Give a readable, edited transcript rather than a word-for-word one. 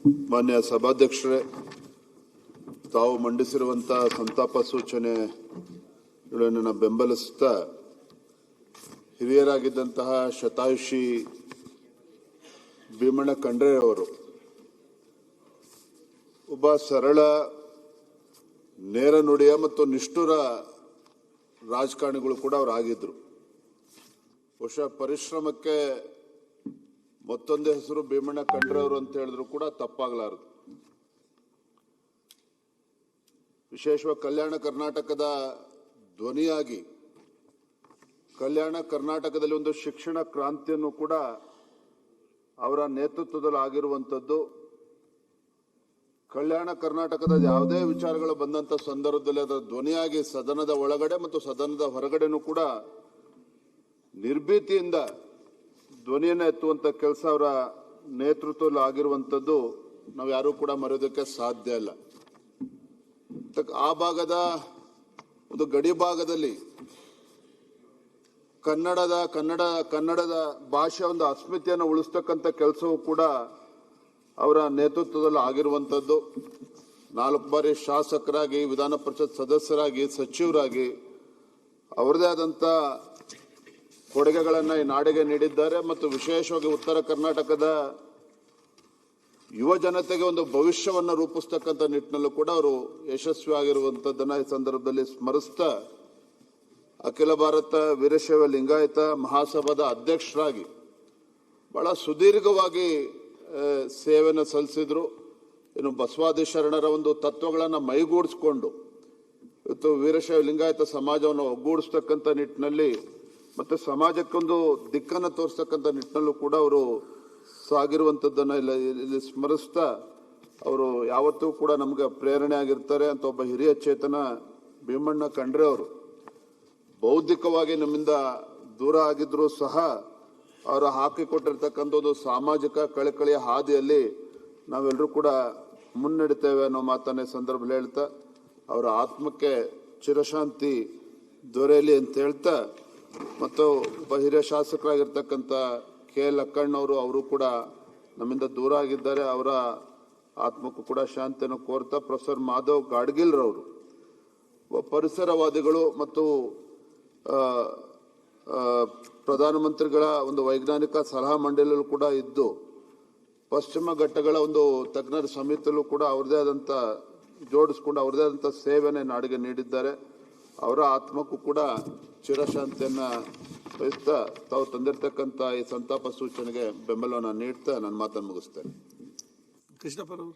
ಮಾನ್ಯ ಸಭಾಧ್ಯಕ್ಷರೇ, ತಾವು ಮಂಡಿಸಿರುವಂತಹ ಸಂತಾಪ ಸೂಚನೆಗಳನ್ನು ಬೆಂಬಲಿಸುತ್ತಾ ಹಿರಿಯರಾಗಿದ್ದಂತಹ ಶತಾಯುಷಿ ಭೀಮಣ್ಣ ಖಂಡ್ರೆ ಅವರು ಒಬ್ಬ ಸರಳ, ನೇರ ನುಡಿಯ ಮತ್ತು ನಿಷ್ಠುರ ರಾಜಕಾರಣಿಗಳು ಕೂಡ ಅವರಾಗಿದ್ರು. ಬಹುಶಃ ಪರಿಶ್ರಮಕ್ಕೆ ಮತ್ತೊಂದೇ ಹೆಸರು ಭೀಮಣ್ಣ ಖಂಡ್ರೆ ಅವರು ಅಂತ ಹೇಳಿದ್ರು ಕೂಡ ತಪ್ಪಾಗಲಾರದು. ವಿಶೇಷವಾಗಿ ಕಲ್ಯಾಣ ಕರ್ನಾಟಕದ ಧ್ವನಿಯಾಗಿ ಕಲ್ಯಾಣ ಕರ್ನಾಟಕದಲ್ಲಿ ಒಂದು ಶಿಕ್ಷಣ ಕ್ರಾಂತಿಯನ್ನು ಕೂಡ ಅವರ ನೇತೃತ್ವದಲ್ಲಿ ಆಗಿರುವಂಥದ್ದು. ಕಲ್ಯಾಣ ಕರ್ನಾಟಕದ ಯಾವುದೇ ವಿಚಾರಗಳು ಬಂದಂತ ಸಂದರ್ಭದಲ್ಲಿ ಅದರ ಧ್ವನಿಯಾಗಿ ಸದನದ ಒಳಗಡೆ ಮತ್ತು ಸದನದ ಹೊರಗಡೆನೂ ಕೂಡ ನಿರ್ಭೀತಿಯಿಂದ ಧ್ವನಿಯನ್ನು ಎತ್ತುವಂತ ಕೆಲಸ ಅವರ ನೇತೃತ್ವದಲ್ಲಿ ಆಗಿರುವಂಥದ್ದು ನಾವು ಯಾರೂ ಕೂಡ ಮರೆಯೋದಕ್ಕೆ ಸಾಧ್ಯ ಇಲ್ಲ. ಆ ಭಾಗದ ಒಂದು ಗಡಿ ಭಾಗದಲ್ಲಿ ಕನ್ನಡದ ಭಾಷೆಯ ಒಂದು ಅಸ್ಮಿತೆಯನ್ನು ಉಳಿಸ್ತಕ್ಕಂಥ ಕೆಲಸವೂ ಕೂಡ ಅವರ ನೇತೃತ್ವದಲ್ಲಿ ಆಗಿರುವಂಥದ್ದು. 4 ಬಾರಿ ಶಾಸಕರಾಗಿ, ವಿಧಾನ ಪರಿಷತ್ ಸದಸ್ಯರಾಗಿ, ಸಚಿವರಾಗಿ ಅವರದೇ ಆದಂಥ ಕೊಡುಗೆಗಳನ್ನು ಈ ನಾಡಿಗೆ ನೀಡಿದ್ದಾರೆ. ಮತ್ತು ವಿಶೇಷವಾಗಿ ಉತ್ತರ ಕರ್ನಾಟಕದ ಯುವ ಜನತೆಗೆ ಒಂದು ಭವಿಷ್ಯವನ್ನು ರೂಪಿಸ್ತಕ್ಕಂಥ ನಿಟ್ಟಿನಲ್ಲೂ ಕೂಡ ಅವರು ಯಶಸ್ವಿಯಾಗಿರುವಂಥದ್ದನ್ನು ಈ ಸಂದರ್ಭದಲ್ಲಿ ಸ್ಮರಿಸ್ತಾ, ಅಖಿಲ ಭಾರತ ವೀರಶೈವ ಲಿಂಗಾಯತ ಮಹಾಸಭಾದ ಅಧ್ಯಕ್ಷರಾಗಿ ಬಹಳ ಸುದೀರ್ಘವಾಗಿ ಸೇವೆಯನ್ನು ಸಲ್ಲಿಸಿದ್ರು. ಇನ್ನು ಬಸವಾದಿ ಶರಣರ ಒಂದು ತತ್ವಗಳನ್ನು ಮೈಗೂಡಿಸ್ಕೊಂಡು ಇವತ್ತು ವೀರಶೈವ ಲಿಂಗಾಯತ ಸಮಾಜವನ್ನು ಒಗ್ಗೂಡಿಸ್ತಕ್ಕಂಥ ನಿಟ್ಟಿನಲ್ಲಿ ಮತ್ತು ಸಮಾಜಕ್ಕೊಂದು ದಿಕ್ಕನ್ನು ತೋರಿಸ್ತಕ್ಕಂಥ ನಿಟ್ಟಿನಲ್ಲೂ ಕೂಡ ಅವರು ಸಾಗಿರುವಂಥದ್ದನ್ನು ಇಲ್ಲಿ ಸ್ಮರಿಸ್ತಾ, ಅವರು ಯಾವತ್ತೂ ಕೂಡ ನಮಗೆ ಪ್ರೇರಣೆ ಆಗಿರ್ತಾರೆ ಅಂತ ಒಬ್ಬ ಹಿರಿಯ ಚೇತನ ಭೀಮಣ್ಣ ಖಂಡ್ರೆ ಅವರು ಬೌದ್ಧಿಕವಾಗಿ ನಮ್ಮಿಂದ ದೂರ ಆಗಿದ್ರೂ ಸಹ ಅವರು ಹಾಕಿಕೊಟ್ಟಿರ್ತಕ್ಕಂಥ ಒಂದು ಸಾಮಾಜಿಕ ಕಳಕಳಿಯ ಹಾದಿಯಲ್ಲಿ ನಾವೆಲ್ಲರೂ ಕೂಡ ಮುನ್ನಡೆತೇವೆ ಅನ್ನೋ ಮಾತನ್ನೇ ಸಂದರ್ಭದಲ್ಲಿ ಹೇಳ್ತಾ, ಅವರ ಆತ್ಮಕ್ಕೆ ಚಿರಶಾಂತಿ ದೊರೆಯಲಿ ಅಂತ ಹೇಳ್ತಾ, ಮತ್ತು ಒಬ್ಬ ಹಿರಿಯ ಶಾಸಕರಾಗಿರ್ತಕ್ಕಂಥ ಕೆ ಲಕ್ಕಣ್ಣವರು ಅವರು ಕೂಡ ನಮ್ಮಿಂದ ದೂರ ಆಗಿದ್ದಾರೆ. ಅವರ ಆತ್ಮಕ್ಕೂ ಕೂಡ ಶಾಂತಿಯನ್ನು ಕೋರ್ತಾ, ಪ್ರೊಫೆಸರ್ ಮಾಧವ್ ಗಾಡ್ಗಿಲ್ರವರು ಪರಿಸರವಾದಿಗಳು ಮತ್ತು ಪ್ರಧಾನಮಂತ್ರಿಗಳ ಒಂದು ವೈಜ್ಞಾನಿಕ ಸಲಹಾ ಮಂಡಳಿಯಲ್ಲೂ ಕೂಡ ಇದ್ದು, ಪಶ್ಚಿಮ ಘಟ್ಟಗಳ ಒಂದು ತಜ್ಞರ ಸಮಿತಿಯಲ್ಲೂ ಕೂಡ ಅವ್ರದೇ ಆದಂಥ ಜೋಡಿಸ್ಕೊಂಡು ಅವ್ರದೇ ಆದಂಥ ಸೇವೆಯನ್ನು ನಾಡಿಗೆ ನೀಡಿದ್ದಾರೆ. ಅವರ ಆತ್ಮಕ್ಕೂ ಕೂಡ ಚಿರಶಾಂತಿಯನ್ನ ಬಯಸ್ತಾ, ತಾವು ತಂದಿರತಕ್ಕಂಥ ಈ ಸಂತಾಪ ಸೂಚನೆಗೆ ಬೆಂಬಲವನ್ನು ನೀಡ್ತಾ ನನ್ನ ಮಾತನ್ನು ಮುಗಿಸ್ತೇನೆ. ಕೃಷ್ಣಪ್ಪನವರು